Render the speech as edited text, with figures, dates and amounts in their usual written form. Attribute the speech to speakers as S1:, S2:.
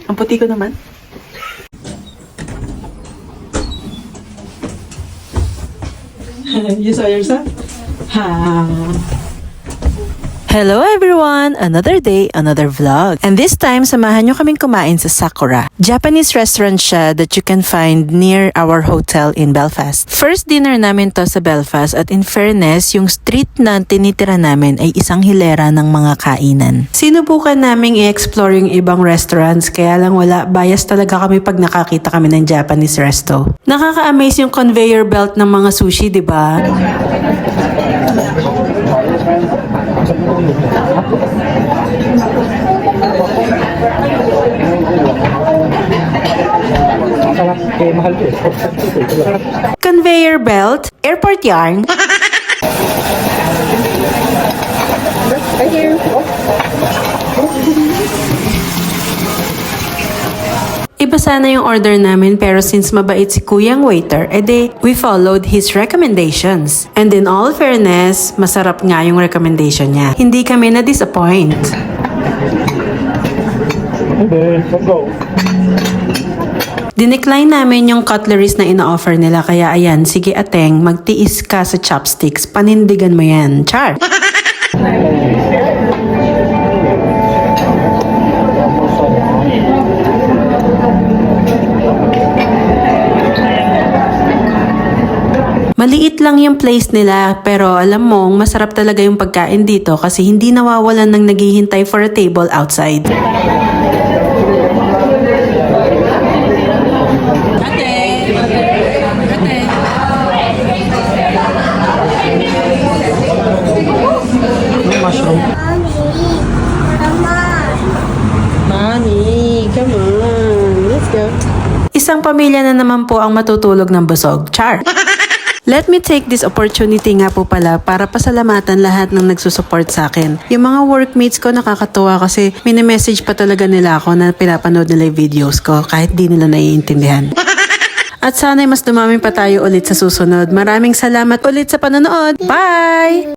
S1: Ang puti ko naman. You saw yourself? Ha.
S2: Hello everyone! Another day, another vlog. And this time, samahan nyo kaming kumain sa Sakura. Japanese restaurant siya that you can find near our hotel in Belfast. First dinner namin to sa Belfast at in fairness, yung street na tinitira namin ay isang hilera ng mga kainan. Sinubukan naming i-explore yung ibang restaurants kaya lang wala, bias talaga kami pag nakakita kami ng Japanese resto. Nakaka-amaze yung conveyor belt ng mga sushi, di ba? Conveyor belt, airport yarn. Iba sana yung order namin pero since mabait si kuyang waiter, edi we followed his recommendations. And in all fairness, masarap nga yung recommendation niya. Hindi kami na-disappoint. Dinecline namin yung cutleries na ina-offer nila kaya ayan, sige ateng, magtiis ka sa chopsticks, panindigan mo yan. Char! Maliit lang yung place nila pero alam mo, masarap talaga yung pagkain dito kasi hindi nawawalan ng naghihintay for a table outside.
S1: Mushroom. Mommy, come on. Let's go.
S2: Isang pamilya na naman po ang matutulog ng busog. Char! Let me take this opportunity nga po pala para pasalamatan lahat ng nagsusupport sa akin. Yung mga workmates ko nakakatuwa kasi mini-message pa talaga nila ako na pinapanood nila yung videos ko kahit di nila naiintindihan. At sana'y mas dumami pa tayo ulit sa susunod. Maraming salamat ulit sa panonood. Bye!